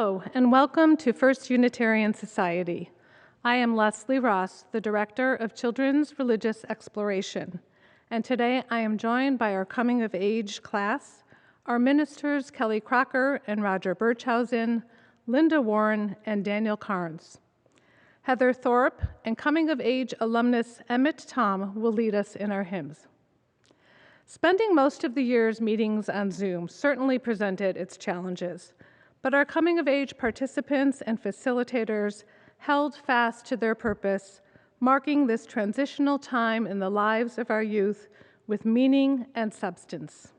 Hello, and welcome to First Unitarian Society. I am Leslie Ross, the Director of Children's Religious Exploration, and today I am joined by our Coming of Age class, our ministers Kelly Crocker and Roger Birchhausen, Linda Warren, and Daniel Carnes. Heather Thorpe and Coming of Age alumnus Emmett Tom will lead us in our hymns. Spending most of the year's meetings on Zoom certainly presented its challenges, but our Coming of Age participants and facilitators held fast to their purpose, marking this transitional time in the lives of our youth with meaning and substance.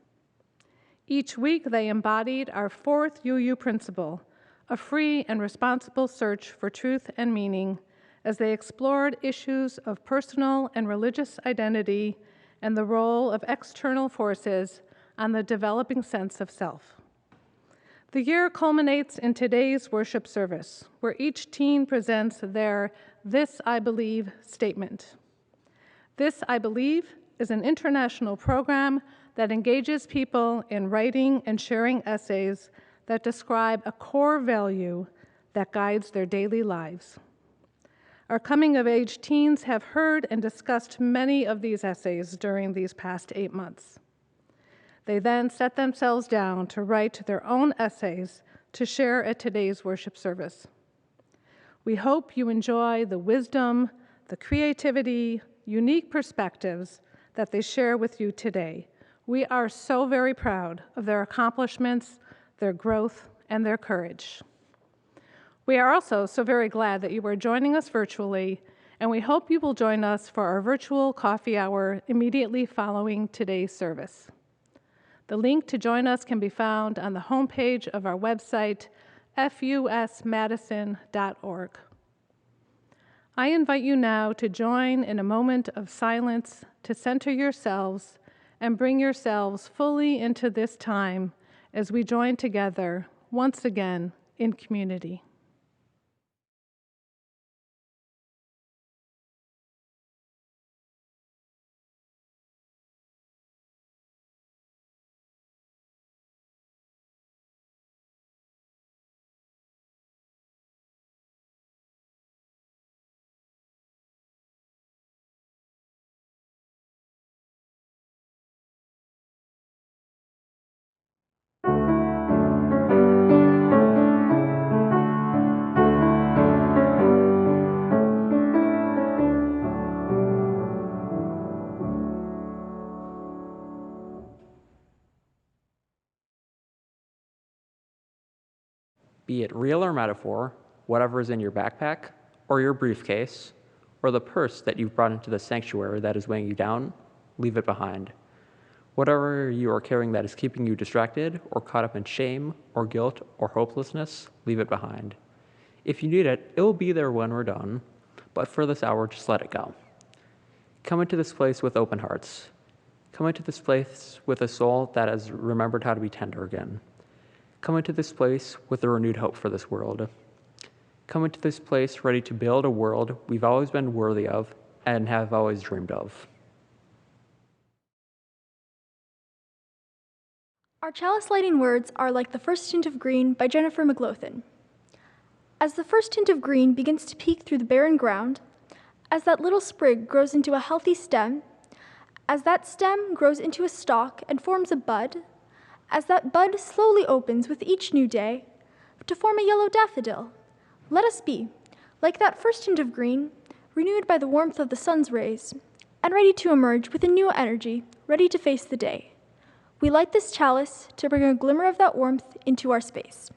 Each week, they embodied our fourth UU principle, a free and responsible search for truth and meaning, as they explored issues of personal and religious identity and the role of external forces on the developing sense of self. The year culminates in today's worship service, where each teen presents their "This I Believe" statement. This I Believe is an international program that engages people in writing and sharing essays that describe a core value that guides their daily lives. Our coming-of-age teens have heard and discussed many of these essays during these past 8 months. They then set themselves down to write their own essays to share at today's worship service. We hope you enjoy the wisdom, the creativity, unique perspectives that they share with you today. We are so very proud of their accomplishments, their growth, and their courage. We are also so very glad that you are joining us virtually, and we hope you will join us for our virtual coffee hour immediately following today's service. The link to join us can be found on the homepage of our website, fusmadison.org. I invite you now to join in a moment of silence to center yourselves and bring yourselves fully into this time as we join together once again in community. Be it real or metaphor, whatever is in your backpack, or your briefcase, or the purse that you've brought into the sanctuary that is weighing you down, leave it behind. Whatever you are carrying that is keeping you distracted or caught up in shame or guilt or hopelessness, leave it behind. If you need it, it will be there when we're done, but for this hour, just let it go. Come into this place with open hearts. Come into this place with a soul that has remembered how to be tender again. Come into this place with a renewed hope for this world. Come into this place ready to build a world we've always been worthy of and have always dreamed of. Our chalice lighting words are like the first tint of green by Jennifer McLaughlin. As the first tint of green begins to peek through the barren ground, as that little sprig grows into a healthy stem, as that stem grows into a stalk and forms a bud, as that bud slowly opens with each new day to form a yellow daffodil, let us be, like that first tint of green, renewed by the warmth of the sun's rays, and ready to emerge with a new energy, ready to face the day. We light this chalice to bring a glimmer of that warmth into our space.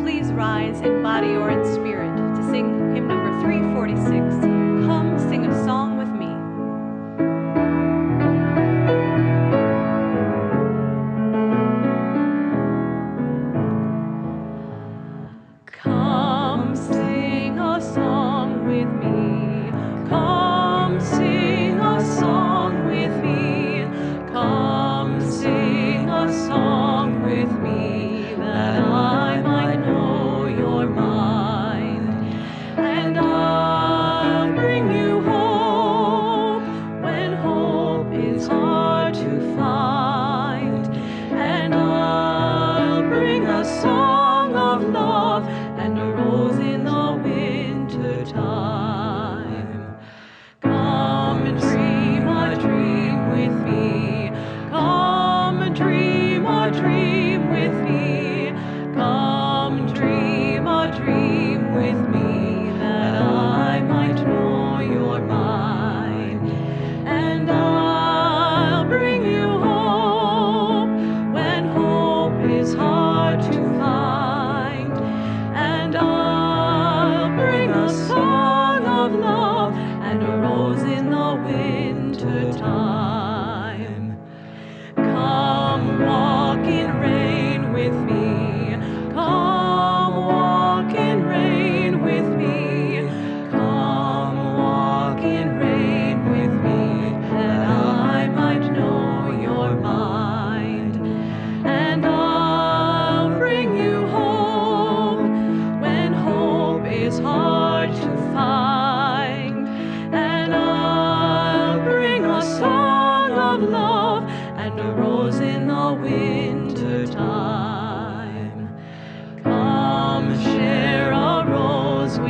Please rise in body or in spirit to sing hymn number 346, Come Sing a Song with Me. Come sing a song with me. Come sing a song with me. Come sing a song with me.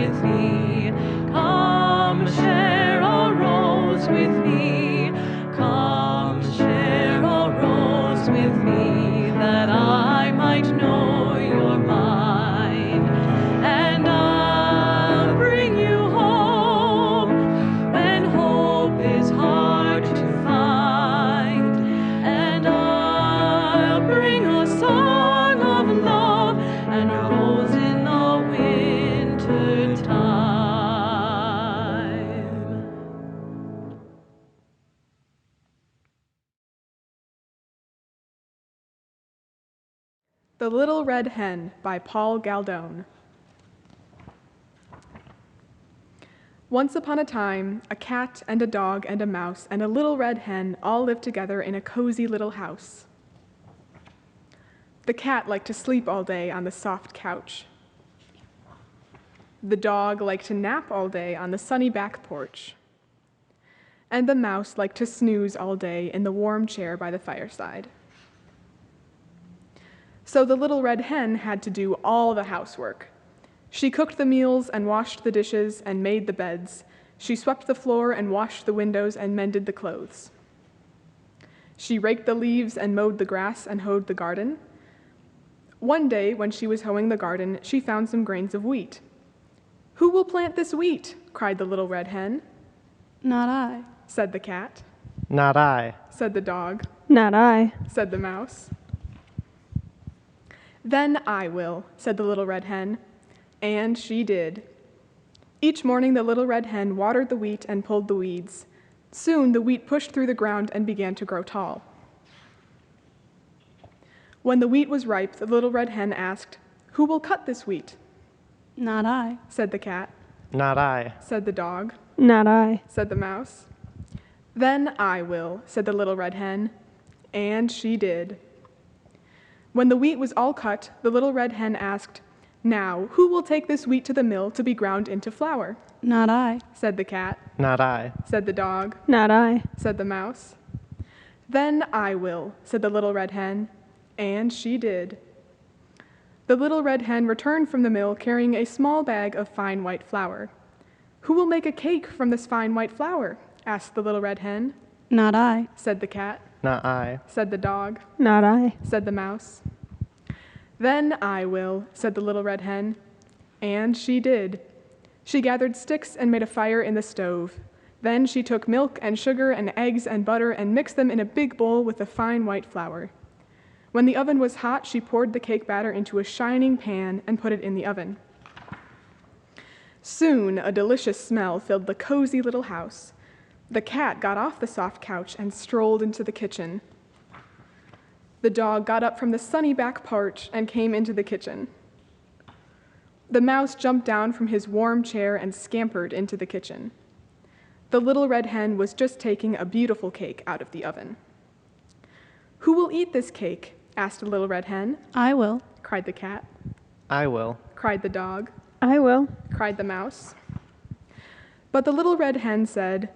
with me. Come share a rose with me. Come share a rose with me, that I might know you're mine. And I'll bring you home when hope is hard to find. And I'll bring a song of love and a rose in the winter time. The Little Red Hen by Paul Galdone. Once upon a time, a cat and a dog and a mouse and a little red hen all lived together in a cozy little house. The cat liked to sleep all day on the soft couch. The dog liked to nap all day on the sunny back porch. And the mouse liked to snooze all day in the warm chair by the fireside. So the little red hen had to do all the housework. She cooked the meals and washed the dishes and made the beds. She swept the floor and washed the windows and mended the clothes. She raked the leaves and mowed the grass and hoed the garden. One day, when she was hoeing the garden, she found some grains of wheat. "Who will plant this wheat?" cried the little red hen. Not I. Said the cat. Not I. Said the dog. Not I. Said the mouse. "Then I will," said the little red hen. And she did. Each morning the little red hen watered the wheat and pulled the weeds. Soon the wheat pushed through the ground and began to grow tall. When the wheat was ripe, the little red hen asked, "Who will cut this wheat?" Not I. Said the cat. Not I. Said the dog. Not I. Said the mouse. "Then I will," said the little red hen. And she did. When the wheat was all cut, the little red hen asked, "Now, who will take this wheat to the mill to be ground into flour?" Not I. Said the cat. Not I. Said the dog. Not I. Said the mouse. "Then I will," said the little red hen. And she did. The little red hen returned from the mill carrying a small bag of fine white flour. "Who will make a cake from this fine white flour?" asked the little red hen. Not I. Said the cat. Not I. Said the dog. Not I. Said the mouse. "Then I will," said the little red hen. And she did. She gathered sticks and made a fire in the stove. Then she took milk and sugar and eggs and butter and mixed them in a big bowl with the fine white flour. When the oven was hot, she poured the cake batter into a shining pan and put it in the oven. Soon a delicious smell filled the cozy little house. The cat got off the soft couch and strolled into the kitchen. The dog got up from the sunny back porch and came into the kitchen. The mouse jumped down from his warm chair and scampered into the kitchen. The little red hen was just taking a beautiful cake out of the oven. "Who will eat this cake?" asked the little red hen. I will. Cried the cat. I will. Cried the dog. I will. Cried the mouse. But the little red hen said,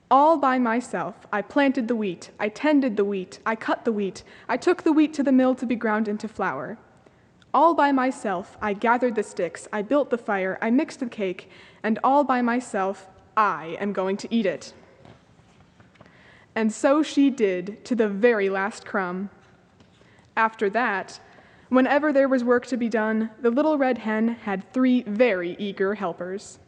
"All by myself, I planted the wheat, I tended the wheat, I cut the wheat, I took the wheat to the mill to be ground into flour. All by myself, I gathered the sticks, I built the fire, I mixed the cake, and all by myself, I am going to eat it." And so she did, to the very last crumb. After that, whenever there was work to be done, the little red hen had 3 very eager helpers.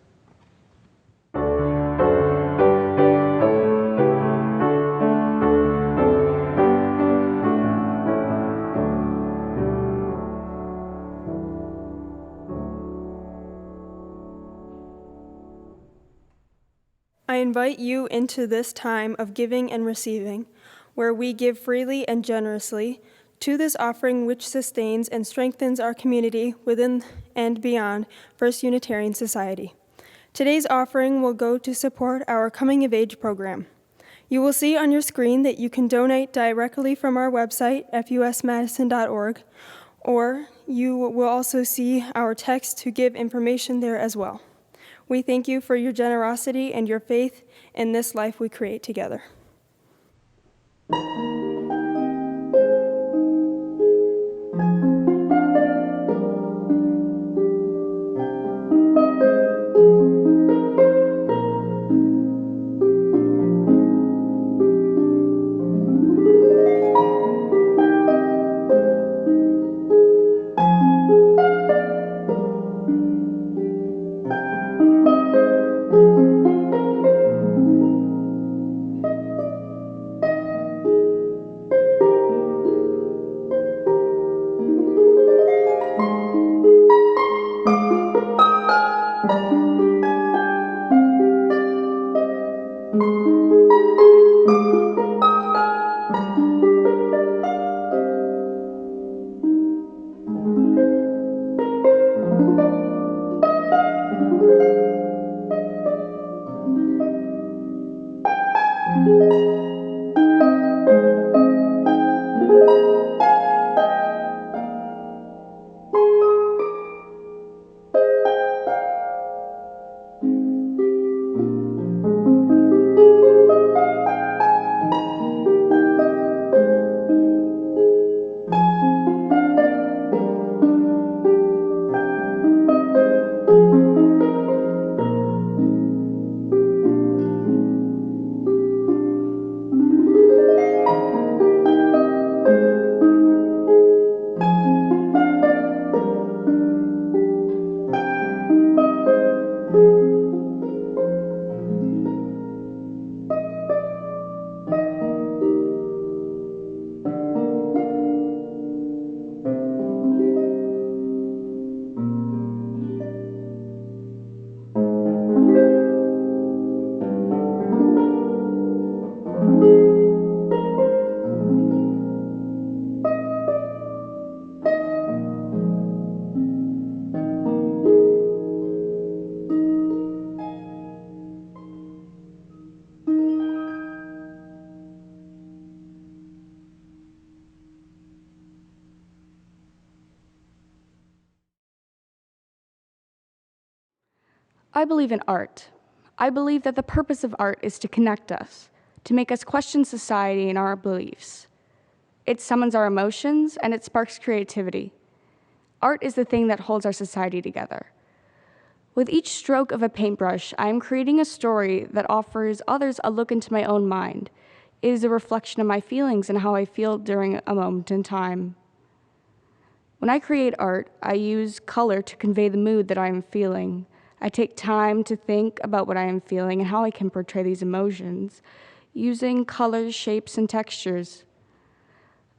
I invite you into this time of giving and receiving, where we give freely and generously to this offering which sustains and strengthens our community within and beyond First Unitarian Society. Today's offering will go to support our Coming of Age program. You will see on your screen that you can donate directly from our website, fusmadison.org, or you will also see our text to give information there as well. We thank you for your generosity and your faith in this life we create together. I believe in art. I believe that the purpose of art is to connect us, to make us question society and our beliefs. It summons our emotions and it sparks creativity. Art is the thing that holds our society together. With each stroke of a paintbrush, I am creating a story that offers others a look into my own mind. It is a reflection of my feelings and how I feel during a moment in time. When I create art, I use color to convey the mood that I am feeling. I take time to think about what I am feeling and how I can portray these emotions, using colors, shapes, and textures.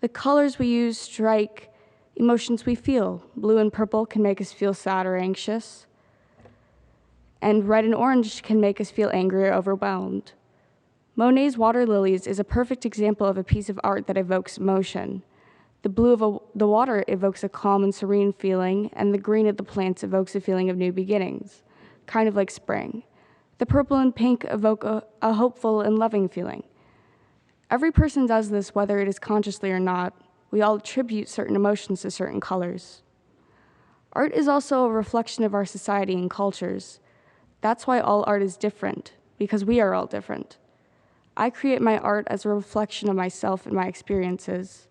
The colors we use strike emotions we feel. Blue and purple can make us feel sad or anxious, and red and orange can make us feel angry or overwhelmed. Monet's Water Lilies is a perfect example of a piece of art that evokes emotion. The blue of the water evokes a calm and serene feeling, and the green of the plants evokes a feeling of new beginnings, kind of like spring. The purple and pink evoke a hopeful and loving feeling. Every person does this, whether it is consciously or not. We all attribute certain emotions to certain colors. Art is also a reflection of our society and cultures. That's why all art is different, because we are all different. I create my art as a reflection of myself and my experiences.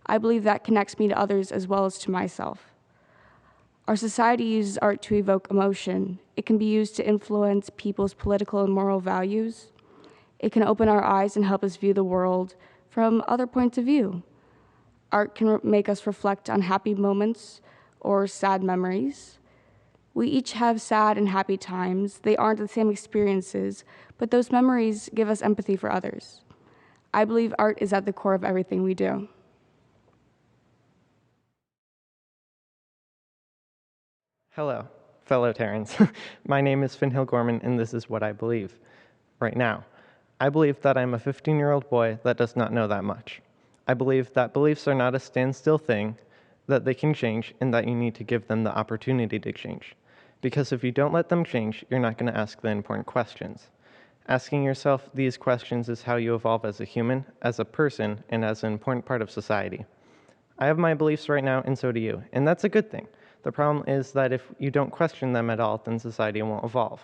I believe that connects me to others as well as to myself. Our society uses art to evoke emotion. It can be used to influence people's political and moral values. It can open our eyes and help us view the world from other points of view. Art can make us reflect on happy moments or sad memories. We each have sad and happy times. They aren't the same experiences, but those memories give us empathy for others. I believe art is at the core of everything we do. Hello, fellow Terrans. My name is Finn Hill Gorman, and this is what I believe right now. I believe that I'm a 15-year-old boy that does not know that much. I believe that beliefs are not a standstill thing, that they can change, and that you need to give them the opportunity to change. Because if you don't let them change, you're not going to ask the important questions. Asking yourself these questions is how you evolve as a human, as a person, and as an important part of society. I have my beliefs right now, and so do you, and that's a good thing. The problem is that if you don't question them at all, then society won't evolve.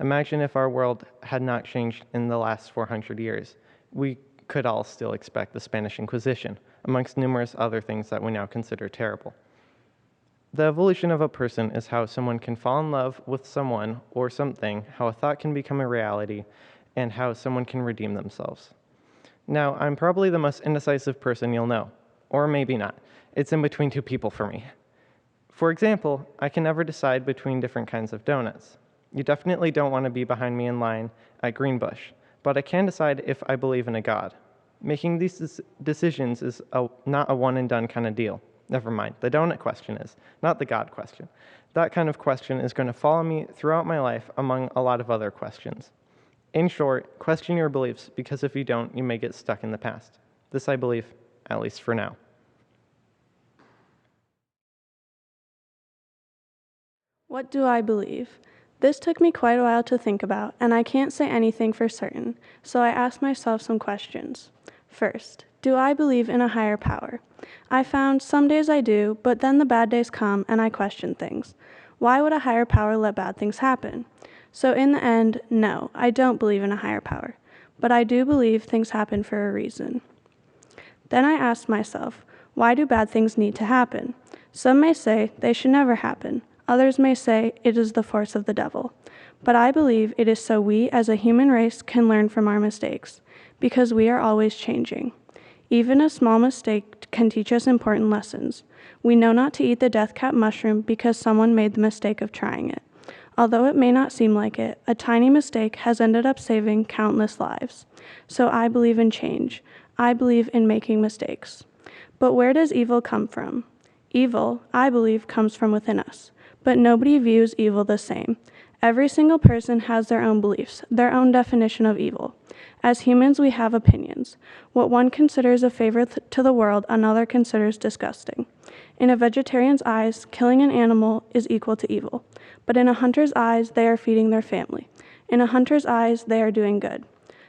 Imagine if our world had not changed in the last 400 years. We could all still expect the Spanish Inquisition, amongst numerous other things that we now consider terrible. The evolution of a person is how someone can fall in love with someone or something, how a thought can become a reality, and how someone can redeem themselves. Now, I'm probably the most indecisive person you'll know, or maybe not. It's in between two people for me. For example, I can never decide between different kinds of donuts. You definitely don't want to be behind me in line at Greenbush, but I can decide if I believe in a God. Making these decisions is not a one-and-done kind of deal. Never mind, the donut question is, not the God question. That kind of question is going to follow me throughout my life among a lot of other questions. In short, question your beliefs, because if you don't, you may get stuck in the past. This I believe, at least for now. What do I believe? This took me quite a while to think about, and I can't say anything for certain, so I asked myself some questions. First, do I believe in a higher power? I found some days I do, but then the bad days come and I question things. Why would a higher power let bad things happen? So in the end, no, I don't believe in a higher power, but I do believe things happen for a reason. Then I asked myself, why do bad things need to happen? Some may say they should never happen. Others may say it is the force of the devil. But I believe it is so we as a human race can learn from our mistakes, because we are always changing. Even a small mistake can teach us important lessons. We know not to eat the death cap mushroom because someone made the mistake of trying it. Although it may not seem like it, a tiny mistake has ended up saving countless lives. So I believe in change. I believe in making mistakes. But where does evil come from? Evil, I believe, comes from within us. But nobody views evil the same. Every single person has their own beliefs, their own definition of evil. As humans, we have opinions. What one considers a favor to the world, another considers disgusting. In a vegetarian's eyes, killing an animal is equal to evil. But in a hunter's eyes, they are feeding their family. In a hunter's eyes, they are doing good.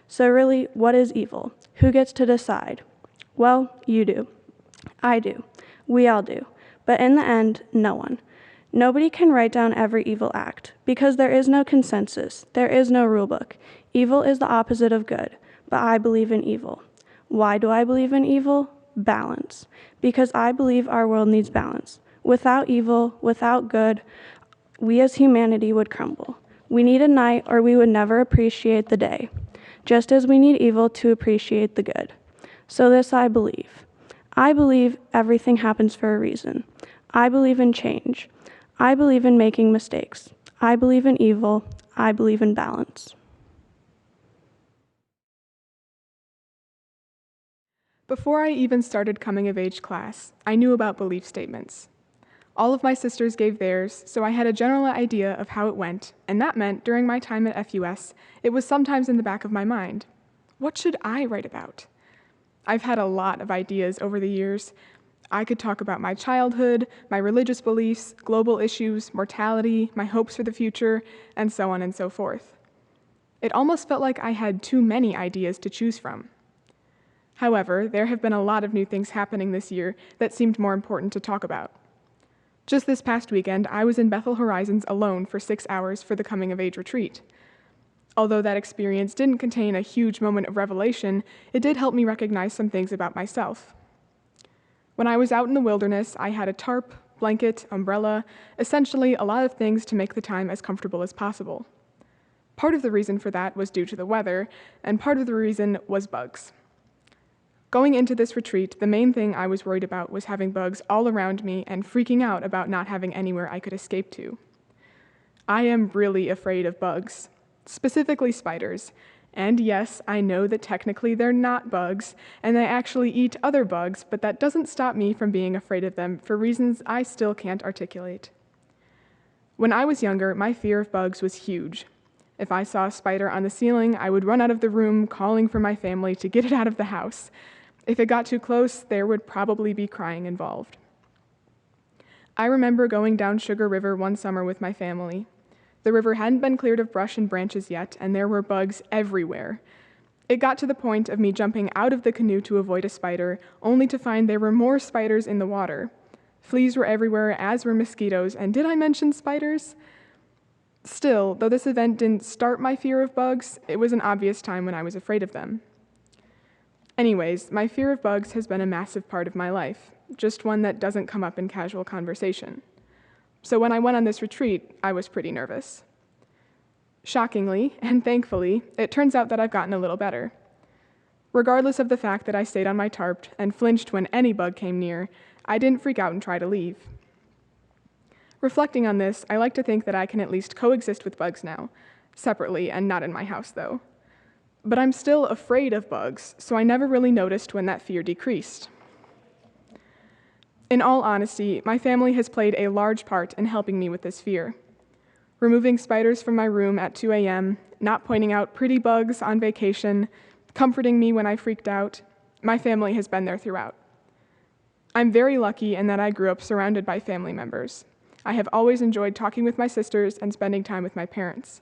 So really, what is evil? Who gets to decide? Well, you do. I do. We all do. But in the end, no one. Nobody can write down every evil act, because there is no consensus, there is no rule book. Evil is the opposite of good, but I believe in evil. Why do I believe in evil? Balance. Because I believe our world needs balance. Without evil, without good, we as humanity would crumble. We need a night or we would never appreciate the day, just as we need evil to appreciate the good. So this I believe. I believe everything happens for a reason. I believe in change. I believe in making mistakes. I believe in evil. I believe in balance. Before I even started coming of age class, I knew about belief statements. All of my sisters gave theirs, so I had a general idea of how it went, and that meant during my time at FUS, it was sometimes in the back of my mind. What should I write about? I've had a lot of ideas over the years. I could talk about my childhood, my religious beliefs, global issues, mortality, my hopes for the future, and so on and so forth. It almost felt like I had too many ideas to choose from. However, there have been a lot of new things happening this year that seemed more important to talk about. Just this past weekend, I was in Bethel Horizons alone for 6 hours for the Coming of Age retreat. Although that experience didn't contain a huge moment of revelation, it did help me recognize some things about myself. When I was out in the wilderness, I had a tarp, blanket, umbrella, essentially a lot of things to make the time as comfortable as possible. Part of the reason for that was due to the weather, and part of the reason was bugs. Going into this retreat, the main thing I was worried about was having bugs all around me and freaking out about not having anywhere I could escape to. I am really afraid of bugs, specifically spiders. And yes, I know that technically they're not bugs, and they actually eat other bugs, but that doesn't stop me from being afraid of them for reasons I still can't articulate. When I was younger, my fear of bugs was huge. If I saw a spider on the ceiling, I would run out of the room calling for my family to get it out of the house. If it got too close, there would probably be crying involved. I remember going down Sugar River one summer with my family. The river hadn't been cleared of brush and branches yet, and there were bugs everywhere. It got to the point of me jumping out of the canoe to avoid a spider, only to find there were more spiders in the water. Fleas were everywhere, as were mosquitoes, and did I mention spiders? Still, though this event didn't start my fear of bugs, it was an obvious time when I was afraid of them. Anyways, my fear of bugs has been a massive part of my life, just one that doesn't come up in casual conversation. So when I went on this retreat, I was pretty nervous. Shockingly, and thankfully, it turns out that I've gotten a little better. Regardless of the fact that I stayed on my tarp and flinched when any bug came near, I didn't freak out and try to leave. Reflecting on this, I like to think that I can at least coexist with bugs now, separately and not in my house though. But I'm still afraid of bugs, so I never really noticed when that fear decreased. In all honesty, my family has played a large part in helping me with this fear. Removing spiders from my room at 2 a.m., not pointing out pretty bugs on vacation, comforting me when I freaked out, my family has been there throughout. I'm very lucky in that I grew up surrounded by family members. I have always enjoyed talking with my sisters and spending time with my parents.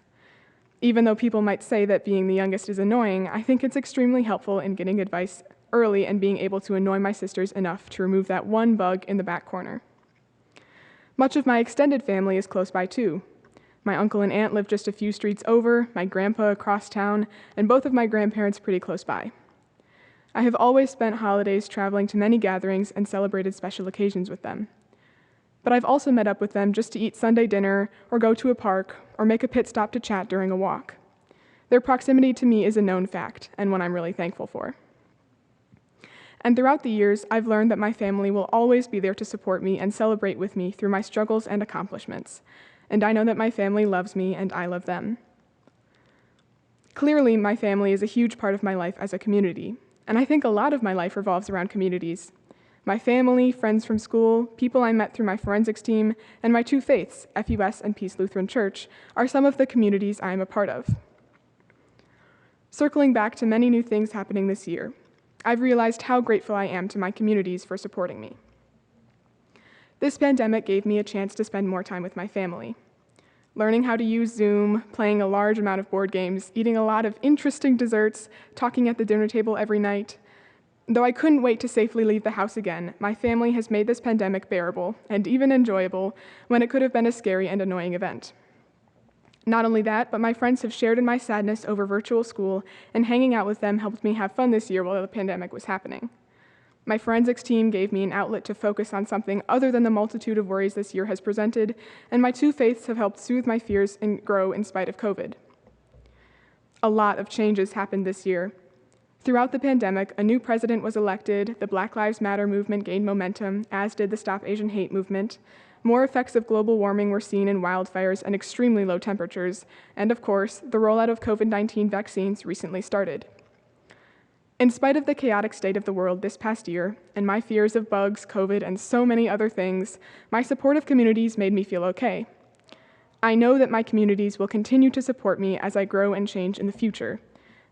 Even though people might say that being the youngest is annoying, I think it's extremely helpful in getting advice early and being able to annoy my sisters enough to remove that one bug in the back corner. Much of my extended family is close by too. My uncle and aunt live just a few streets over, my grandpa across town, and both of my grandparents pretty close by. I have always spent holidays traveling to many gatherings and celebrated special occasions with them. But I've also met up with them just to eat Sunday dinner, or go to a park, or make a pit stop to chat during a walk. Their proximity to me is a known fact, and one I'm really thankful for. And throughout the years, I've learned that my family will always be there to support me and celebrate with me through my struggles and accomplishments. And I know that my family loves me and I love them. Clearly, my family is a huge part of my life as a community, and I think a lot of my life revolves around communities. My family, friends from school, people I met through my forensics team, and my two faiths, FUS and Peace Lutheran Church, are some of the communities I am a part of. Circling back to many new things happening this year, I've realized how grateful I am to my communities for supporting me. This pandemic gave me a chance to spend more time with my family. Learning how to use Zoom, playing a large amount of board games, eating a lot of interesting desserts, talking at the dinner table every night. Though I couldn't wait to safely leave the house again, my family has made this pandemic bearable and even enjoyable when it could have been a scary and annoying event. Not only that, but my friends have shared in my sadness over virtual school, and hanging out with them helped me have fun this year while the pandemic was happening. My forensics team gave me an outlet to focus on something other than the multitude of worries this year has presented, and my two faiths have helped soothe my fears and grow in spite of COVID. A lot of changes happened this year. Throughout the pandemic, a new president was elected, the Black Lives Matter movement gained momentum, as did the Stop Asian Hate movement. More effects of global warming were seen in wildfires and extremely low temperatures, and of course, the rollout of COVID-19 vaccines recently started. In spite of the chaotic state of the world this past year, and my fears of bugs, COVID, and so many other things, my supportive communities made me feel okay. I know that my communities will continue to support me as I grow and change in the future,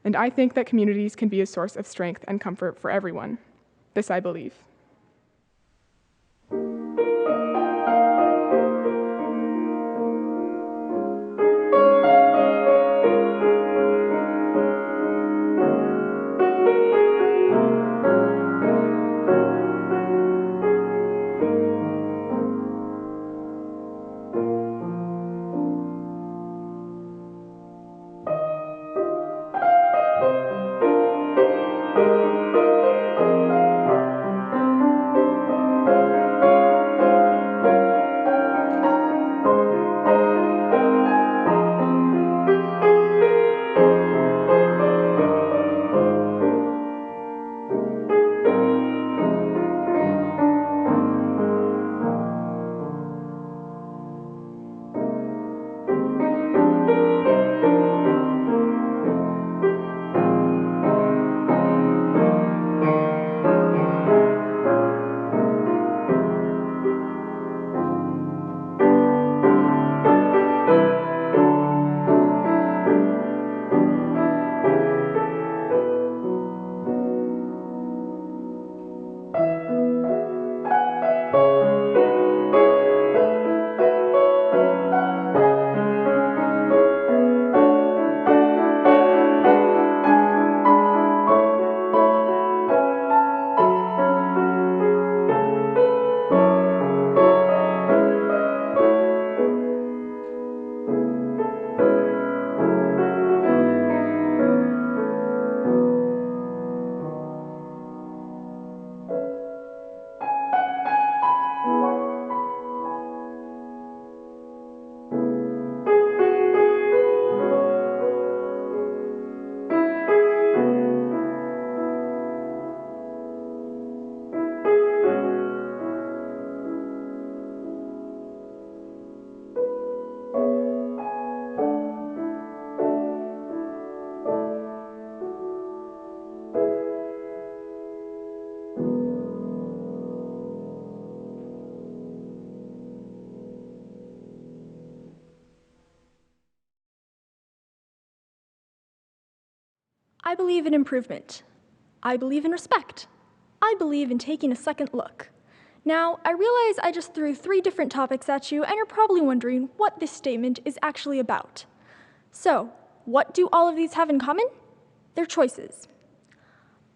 and I think that communities can be a source of strength and comfort for everyone. This I believe. I believe in improvement. I believe in respect. I believe in taking a second look. Now, I realize I just threw 3 different topics at you, and you're probably wondering what this statement is actually about. So, what do all of these have in common? They're choices.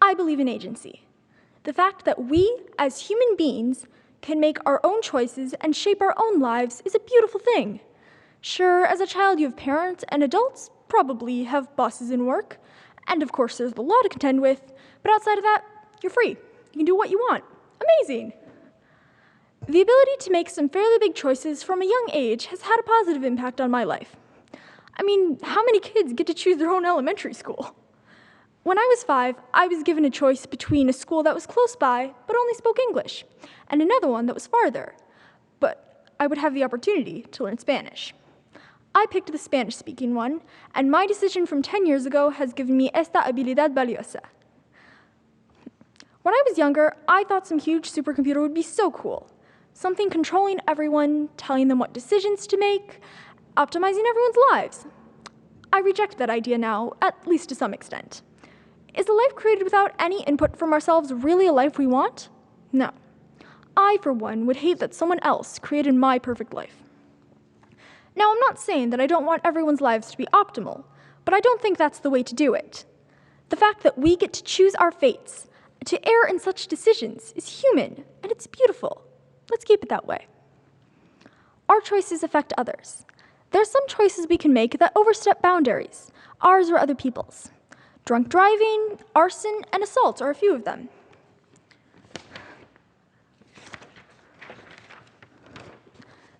I believe in agency. The fact that we, as human beings, can make our own choices and shape our own lives is a beautiful thing. Sure, as a child you have parents, and adults probably have bosses in work, and of course there's the law to contend with, but outside of that, you're free. You can do what you want. Amazing! The ability to make some fairly big choices from a young age has had a positive impact on my life. I mean, how many kids get to choose their own elementary school? When I was 5, I was given a choice between a school that was close by but only spoke English, and another one that was farther, but I would have the opportunity to learn Spanish. I picked the Spanish-speaking one, and my decision from 10 years ago has given me esta habilidad valiosa. When I was younger, I thought some huge supercomputer would be so cool. Something controlling everyone, telling them what decisions to make, optimizing everyone's lives. I reject that idea now, at least to some extent. Is a life created without any input from ourselves really a life we want? No. I, for one, would hate that someone else created my perfect life. Now, I'm not saying that I don't want everyone's lives to be optimal, but I don't think that's the way to do it. The fact that we get to choose our fates, To err in such decisions is human, and it's beautiful. Let's keep it that way. Our choices affect others. There are some choices we can make that overstep boundaries, ours or other people's. Drunk driving, arson, and assault are a few of them.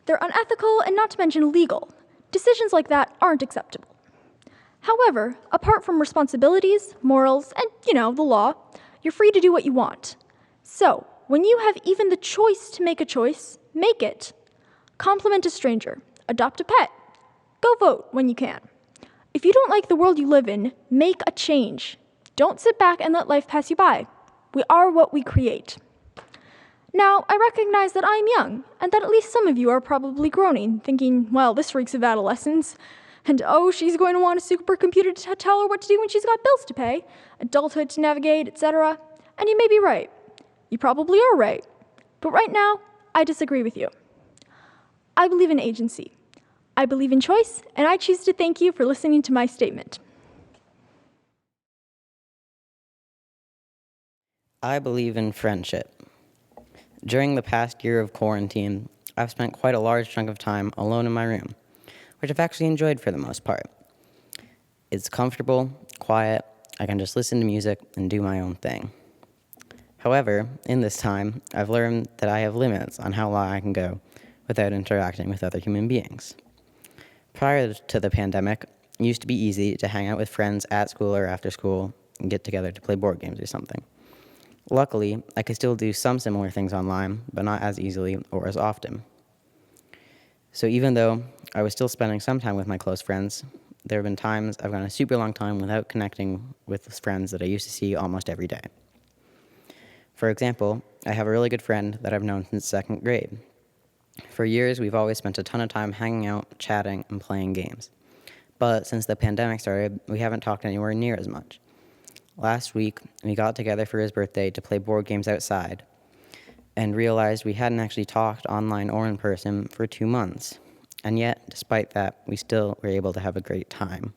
They're unethical and not to mention illegal. Decisions like that aren't acceptable. However, apart from responsibilities, morals, and, the law, you're free to do what you want. So, when you have even the choice to make a choice, make it. Compliment a stranger. Adopt a pet. Go vote when you can. If you don't like the world you live in, make a change. Don't sit back and let life pass you by. We are what we create. Now, I recognize that I'm young, and that at least some of you are probably groaning, thinking, well, this reeks of adolescence. And oh, she's going to want a supercomputer to tell her what to do when she's got bills to pay, adulthood to navigate, etc. And you may be right. You probably are right. But right now, I disagree with you. I believe in agency. I believe in choice, and I choose to thank you for listening to my statement. I believe in friendship. During the past year of quarantine, I've spent quite a large chunk of time alone in my room, which I've actually enjoyed for the most part. It's comfortable, quiet, I can just listen to music and do my own thing. However, in this time, I've learned that I have limits on how long I can go without interacting with other human beings. Prior to the pandemic, it used to be easy to hang out with friends at school or after school and get together to play board games or something. Luckily, I could still do some similar things online, but not as easily or as often. So even though I was still spending some time with my close friends, there have been times I've gone a super long time without connecting with friends that I used to see almost every day. For example, I have a really good friend that I've known since 2nd grade. For years, we've always spent a ton of time hanging out, chatting, and playing games. But since the pandemic started, we haven't talked anywhere near as much. Last week, we got together for his birthday to play board games outside, and realized we hadn't actually talked online or in person for 2 months. And yet, despite that, we still were able to have a great time.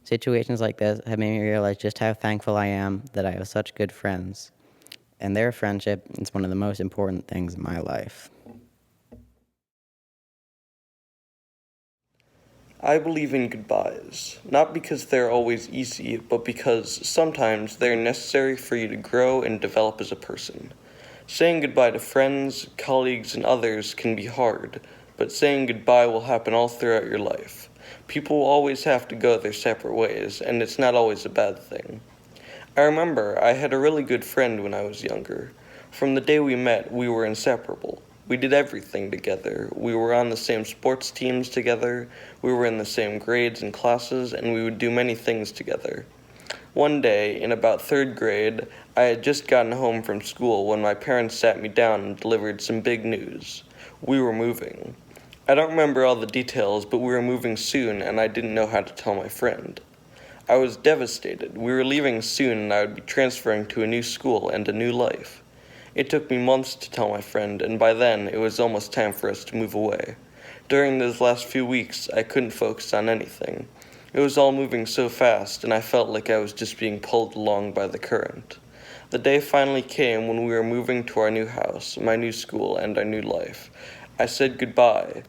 Situations like this have made me realize just how thankful I am that I have such good friends. And their friendship is one of the most important things in my life. I believe in goodbyes, not because they're always easy, but because sometimes they're necessary for you to grow and develop as a person. Saying goodbye to friends, colleagues, and others can be hard, but saying goodbye will happen all throughout your life. People will always have to go their separate ways, and it's not always a bad thing. I remember I had a really good friend when I was younger. From the day we met, we were inseparable. We did everything together. We were on the same sports teams together, we were in the same grades and classes, and we would do many things together. One day, in about 3rd grade, I had just gotten home from school when my parents sat me down and delivered some big news. We were moving. I don't remember all the details, but we were moving soon, and I didn't know how to tell my friend. I was devastated. We were leaving soon, and I would be transferring to a new school and a new life. It took me months to tell my friend, and by then, it was almost time for us to move away. During those last few weeks, I couldn't focus on anything. It was all moving so fast, and I felt like I was just being pulled along by the current. The day finally came when we were moving to our new house, my new school, and our new life. I said goodbye,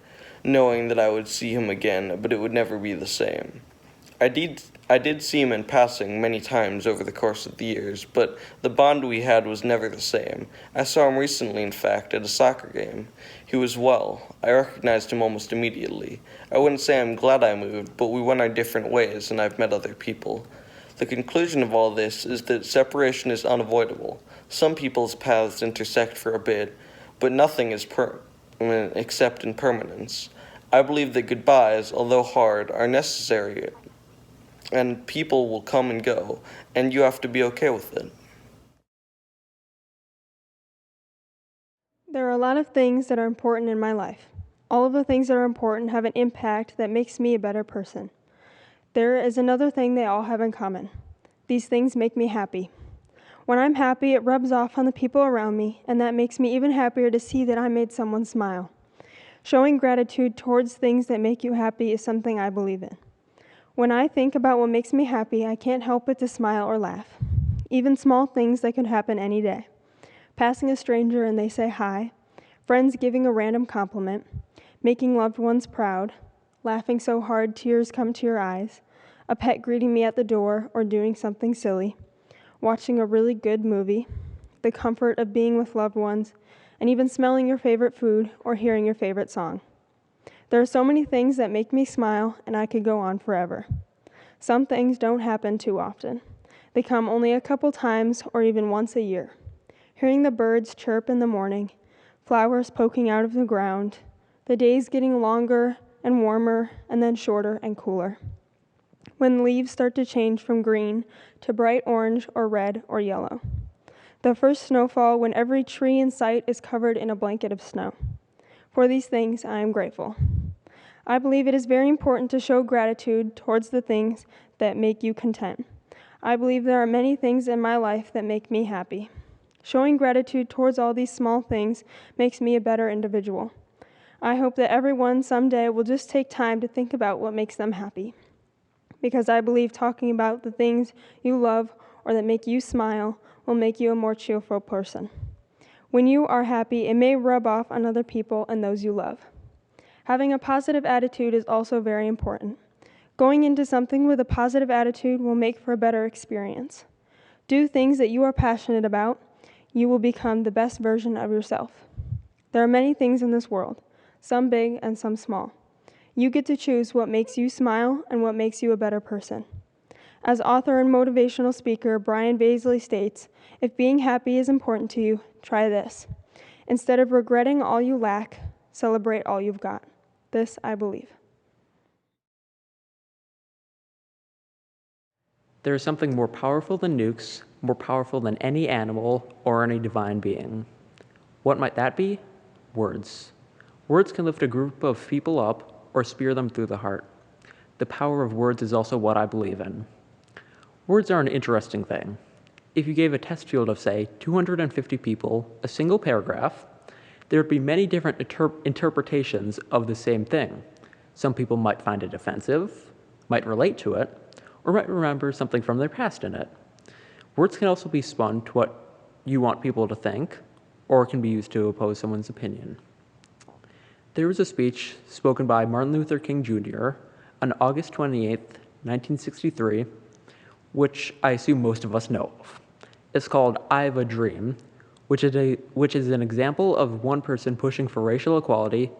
knowing that I would see him again, but it would never be the same. I did see him in passing many times over the course of the years, but the bond we had was never the same. I saw him recently, in fact, at a soccer game. He was well. I recognized him almost immediately. I wouldn't say I'm glad I moved, but we went our different ways, and I've met other people. The conclusion of all this is that separation is unavoidable. Some people's paths intersect for a bit, but nothing is permanent except impermanence. I believe that goodbyes, although hard, are necessary, and people will come and go, and you have to be okay with it. There are a lot of things that are important in my life. All of the things that are important have an impact that makes me a better person. There is another thing they all have in common. These things make me happy. When I'm happy, it rubs off on the people around me, and that makes me even happier to see that I made someone smile. Showing gratitude towards things that make you happy is something I believe in. When I think about what makes me happy, I can't help but to smile or laugh. Even small things that could happen any day. Passing a stranger and they say hi, friends giving a random compliment, making loved ones proud, laughing so hard tears come to your eyes, a pet greeting me at the door or doing something silly, watching a really good movie, the comfort of being with loved ones, and even smelling your favorite food or hearing your favorite song. There are so many things that make me smile, and I could go on forever. Some things don't happen too often. They come only a couple times or even once a year. Hearing the birds chirp in the morning, flowers poking out of the ground, the days getting longer and warmer and then shorter and cooler. When leaves start to change from green to bright orange or red or yellow. The first snowfall when every tree in sight is covered in a blanket of snow. For these things I am grateful. I believe it is very important to show gratitude towards the things that make you content. I believe there are many things in my life that make me happy. Showing gratitude towards all these small things makes me a better individual. I hope that everyone someday will just take time to think about what makes them happy. Because I believe talking about the things you love or that make you smile will make you a more cheerful person. When you are happy, it may rub off on other people and those you love. Having a positive attitude is also very important. Going into something with a positive attitude will make for a better experience. Do things that you are passionate about. You will become the best version of yourself. There are many things in this world, some big and some small. You get to choose what makes you smile and what makes you a better person. As author and motivational speaker Brian Baisley states, if being happy is important to you, try this. Instead of regretting all you lack, celebrate all you've got. This I believe. There is something more powerful than nukes, more powerful than any animal or any divine being. What might that be? Words. Words can lift a group of people up or spear them through the heart. The power of words is also what I believe in. Words are an interesting thing. If you gave a test field of, say, 250 people a single paragraph, there would be many different interpretations of the same thing. Some people might find it offensive, might relate to it, or might remember something from their past in it. Words can also be spun to what you want people to think, or can be used to oppose someone's opinion. There was a speech spoken by Martin Luther King Jr. on August 28, 1963, which I assume most of us know of. It's called "I Have a Dream," which is an example of one person pushing for racial equality,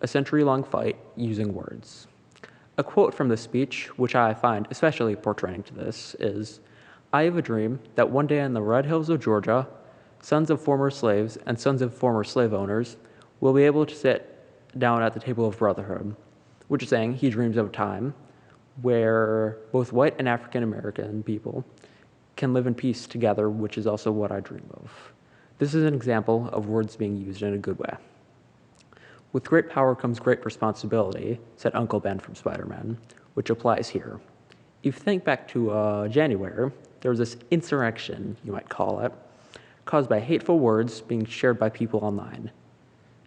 a century-long fight using words. A quote from the speech, which I find especially portraying to this, is, "I have a dream that one day on the red hills of Georgia, sons of former slaves and sons of former slave owners will be able to sit down at the table of brotherhood," which is saying he dreams of a time where both white and African American people can live in peace together, which is also what I dream of. This is an example of words being used in a good way. With great power comes great responsibility, said Uncle Ben from Spider-Man, which applies here. If you think back to January, there was this insurrection, you might call it, caused by hateful words being shared by people online.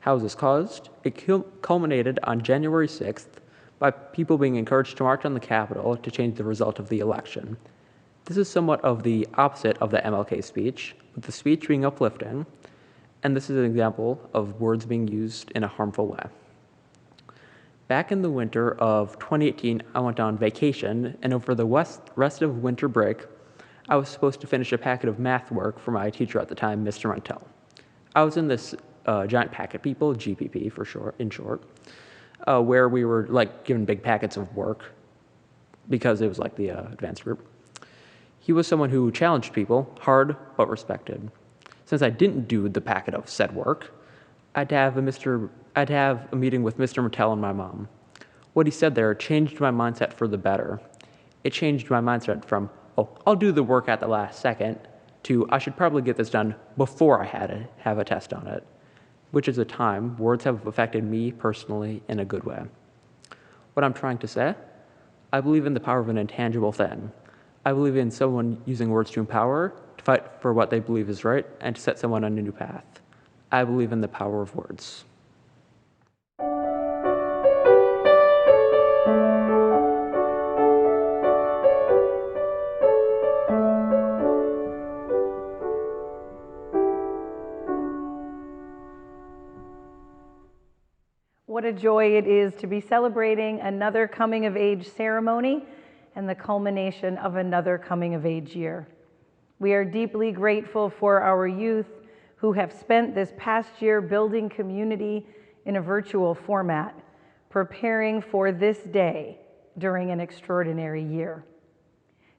How was this caused? It culminated on January 6th by people being encouraged to march on the Capitol to change the result of the election. This is somewhat of the opposite of the MLK speech, with the speech being uplifting, and this is an example of words being used in a harmful way. Back in the winter of 2018, I went on vacation, and over the rest of winter break, I was supposed to finish a packet of math work for my teacher at the time, Mr. Montel. I was in this giant packet people, GPP for short, where we were given big packets of work because it was like the advanced group. He was someone who challenged people, hard but respected. Since I didn't do the packet of said work, I'd have a meeting with Mr. Mattel and my mom. What he said there changed my mindset for the better. It changed my mindset from, oh, I'll do the work at the last second, to I should probably get this done before I have a test on it, which is a time words have affected me personally in a good way. What I'm trying to say, I believe in the power of an intangible thing. I believe in someone using words to empower, to fight for what they believe is right, and to set someone on a new path. I believe in the power of words. What a joy it is to be celebrating another coming of age ceremony and the culmination of another coming of age year. We are deeply grateful for our youth who have spent this past year building community in a virtual format, preparing for this day during an extraordinary year.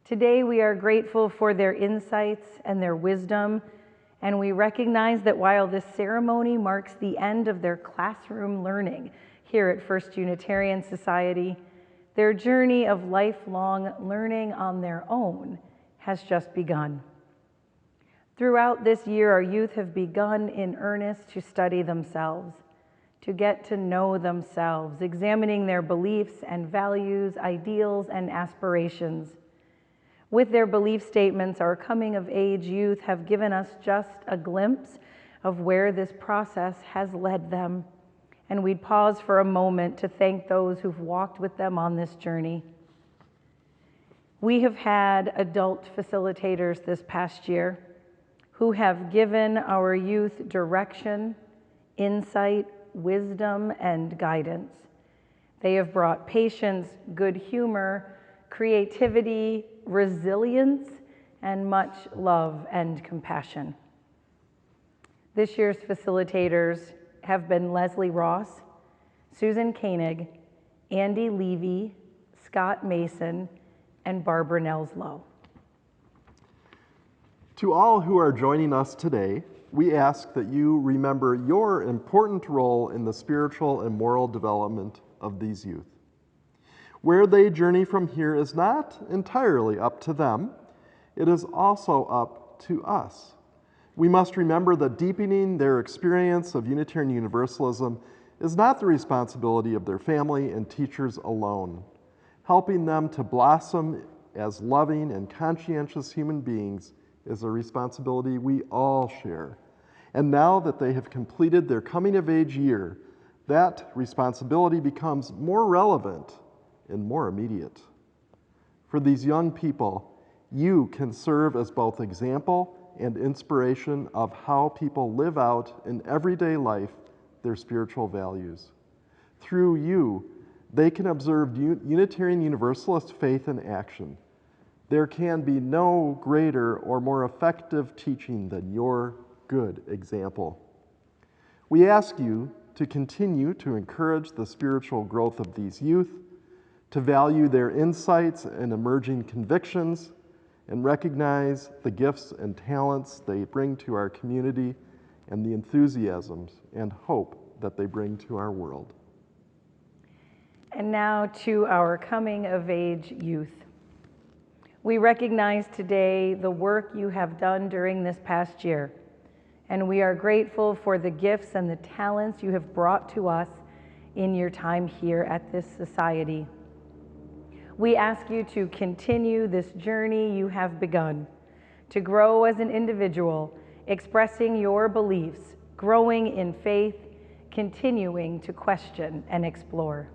Today, we are grateful for their insights and their wisdom, and we recognize that while this ceremony marks the end of their classroom learning here at First Unitarian Society, their journey of lifelong learning on their own has just begun. Throughout this year, our youth have begun in earnest to study themselves, to get to know themselves, examining their beliefs and values, ideals and aspirations. With their belief statements, our coming of age youth have given us just a glimpse of where this process has led them. And we'd pause for a moment to thank those who've walked with them on this journey. We have had adult facilitators this past year who have given our youth direction, insight, wisdom, and guidance. They have brought patience, good humor, creativity, resilience, and much love and compassion. This year's facilitators have been Leslie Ross, Susan Koenig, Andy Levy, Scott Mason, and Barbara Nelslow. To all who are joining us today, we ask that you remember your important role in the spiritual and moral development of these youth. Where they journey from here is not entirely up to them, it is also up to us. We must remember that deepening their experience of Unitarian Universalism is not the responsibility of their family and teachers alone. Helping them to blossom as loving and conscientious human beings is a responsibility we all share. And now that they have completed their coming of age year, that responsibility becomes more relevant and more immediate. For these young people, you can serve as both example and inspiration of how people live out in everyday life their spiritual values. Through you, they can observe Unitarian Universalist faith in action. There can be no greater or more effective teaching than your good example. We ask you to continue to encourage the spiritual growth of these youth, to value their insights and emerging convictions, and recognize the gifts and talents they bring to our community and the enthusiasms and hope that they bring to our world. And now to our coming of age youth. We recognize today the work you have done during this past year, and we are grateful for the gifts and the talents you have brought to us in your time here at this society. We ask you to continue this journey you have begun, to grow as an individual, expressing your beliefs, growing in faith, continuing to question and explore.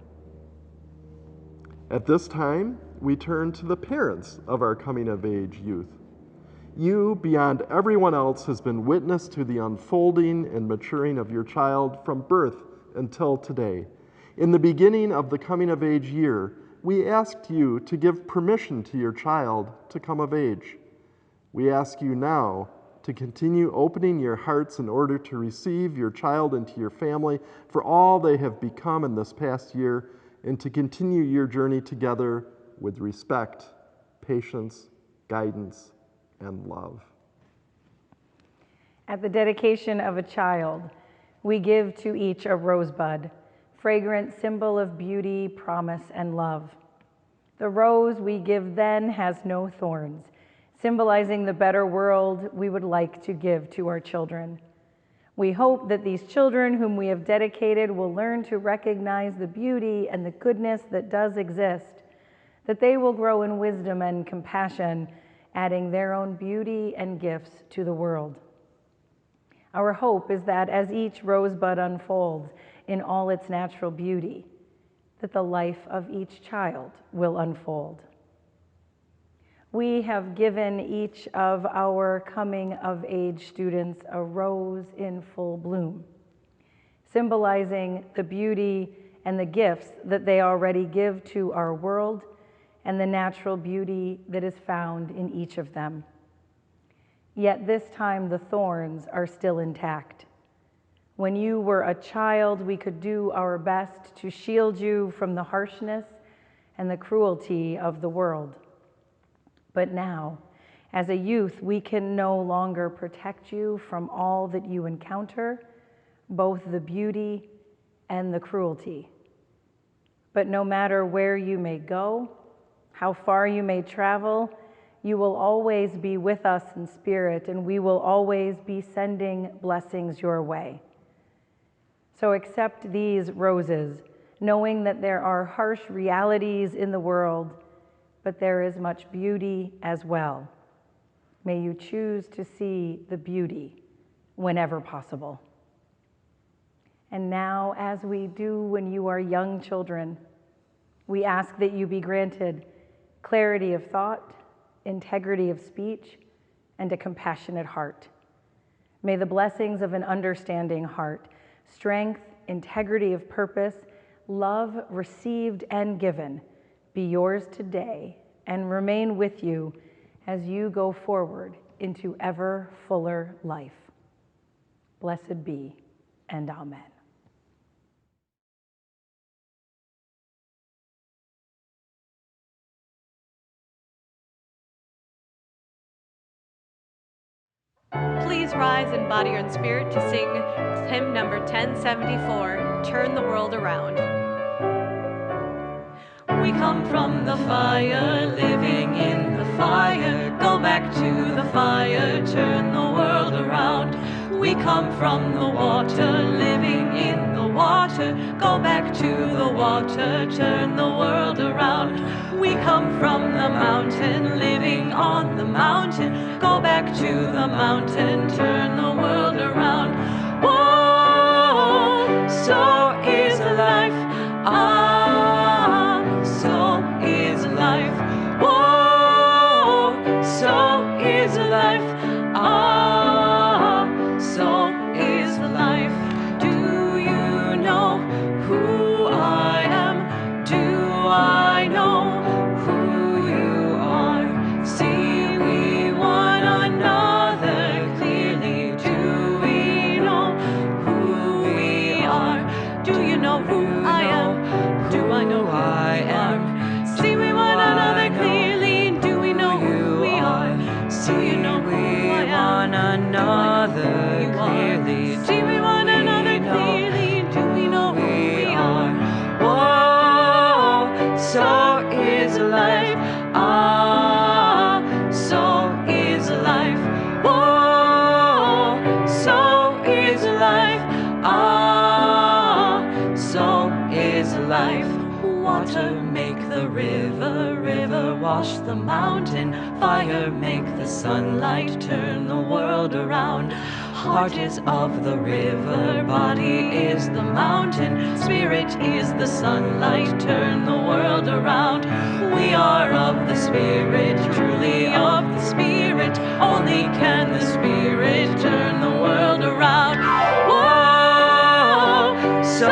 At this time, we turn to the parents of our coming of age youth. You, beyond everyone else, has been witness to the unfolding and maturing of your child from birth until today. In the beginning of the coming of age year, we asked you to give permission to your child to come of age. We ask you now to continue opening your hearts in order to receive your child into your family for all they have become in this past year, and to continue your journey together with respect, patience, guidance, and love. At the dedication of a child, we give to each a rosebud, fragrant symbol of beauty, promise, and love. The rose we give then has no thorns, symbolizing the better world we would like to give to our children. We hope that these children whom we have dedicated will learn to recognize the beauty and the goodness that does exist, that they will grow in wisdom and compassion, adding their own beauty and gifts to the world. Our hope is that as each rosebud unfolds in all its natural beauty, that the life of each child will unfold. We have given each of our coming of age students a rose in full bloom, symbolizing the beauty and the gifts that they already give to our world and the natural beauty that is found in each of them. Yet this time the thorns are still intact. When you were a child, we could do our best to shield you from the harshness and the cruelty of the world. But now, as a youth, we can no longer protect you from all that you encounter, both the beauty and the cruelty. But no matter where you may go, how far you may travel, you will always be with us in spirit, and we will always be sending blessings your way. So accept these roses, knowing that there are harsh realities in the world, but there is much beauty as well. May you choose to see the beauty whenever possible. And now, as we do when you are young children, we ask that you be granted clarity of thought, integrity of speech, and a compassionate heart. May the blessings of an understanding heart, strength, integrity of purpose, love received and given be yours today and remain with you as you go forward into ever fuller life. Blessed be, and amen. Please rise in body and spirit to sing hymn number 1074, Turn the World Around. We come from the fire, living in the fire. Go back to the fire, turn the world around. We come from the water, living in the water. Go back to the water, turn the world around. We come from the mountain, living on the mountain. Go back to the mountain, turn the world around. Whoa, so is life. So is life. Whoa, so is life. So is life. Do you know who I am? Do I know who you are? See we one another clearly. Do we know who we are? Do you know who I am? Do I know who I am? See we one another clearly. Do we know who we are? See you know who I am? One another clearly. See we one another clearly. Do we know who we are? Whoa, so is life. So is life. Whoa, so is life. So is life. Water make the river, river wash the mountain, fire make the sunlight turn the world around. Heart is of the river, body is the mountain, spirit is the sunlight, turn the world around. We are of the spirit, truly of the spirit, only can the spirit turn the world around. Whoa, so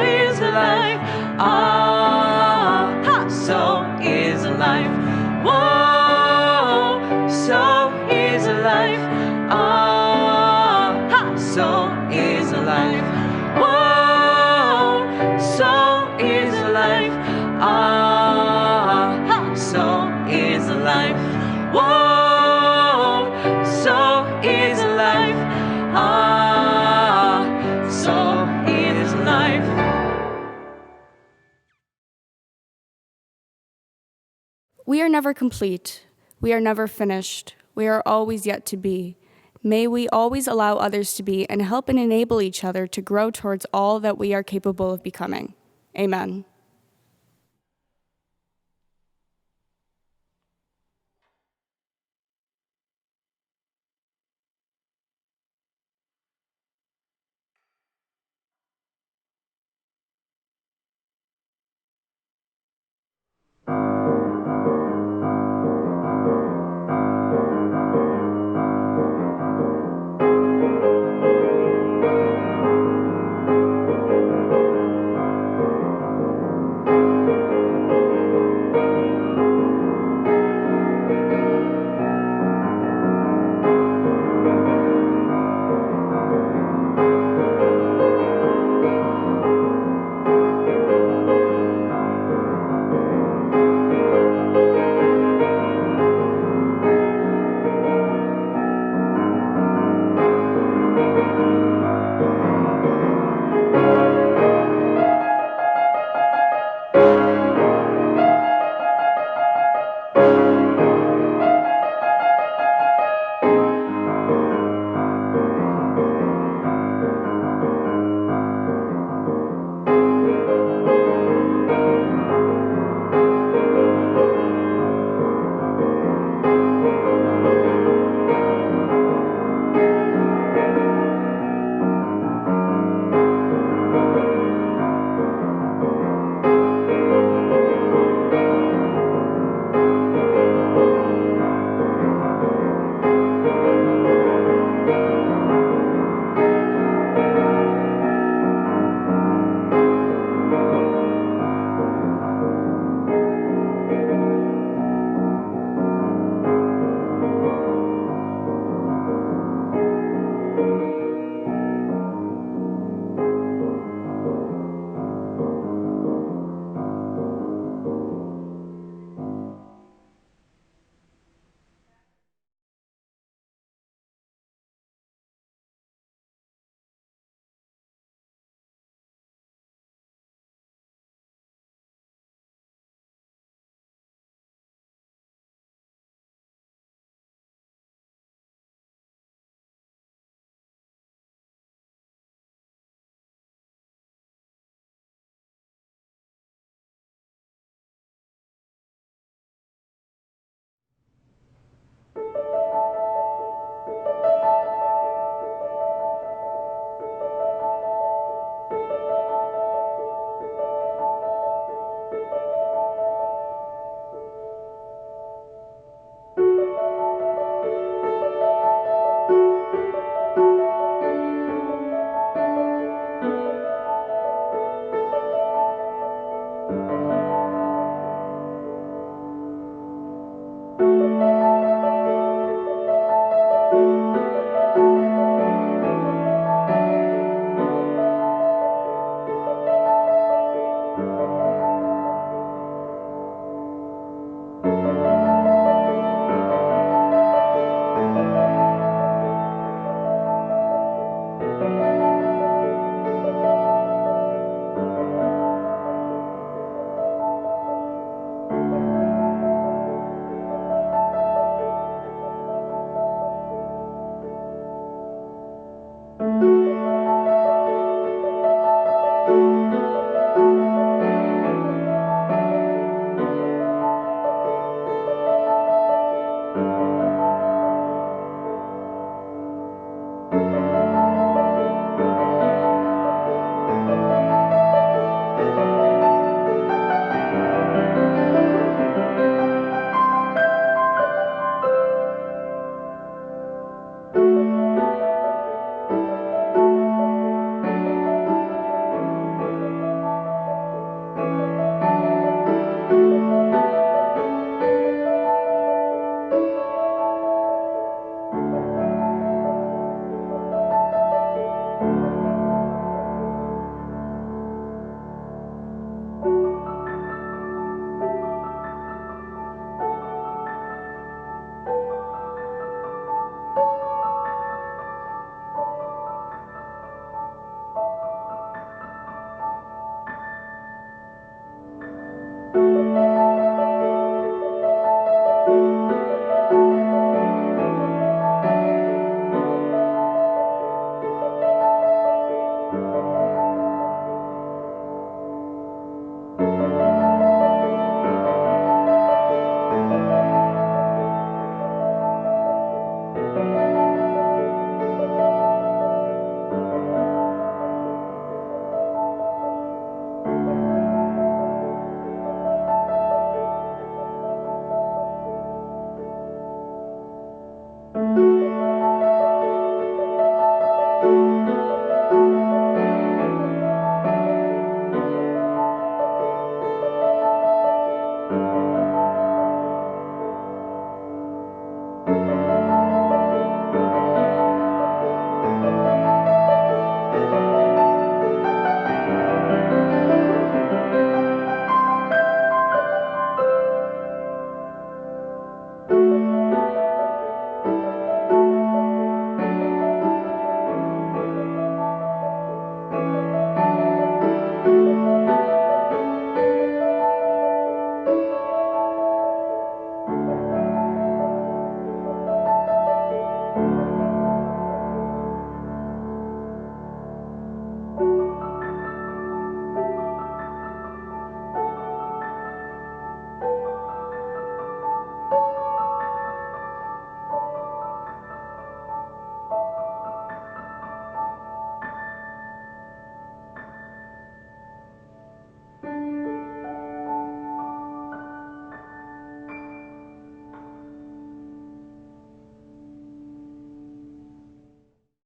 is life. So is life. Whoa, so is life. So is life. Whoa, so is life. So is life. Whoa, so is life. So is life. We are never complete. We are never finished. We are always yet to be. May we always allow others to be and help and enable each other to grow towards all that we are capable of becoming. Amen.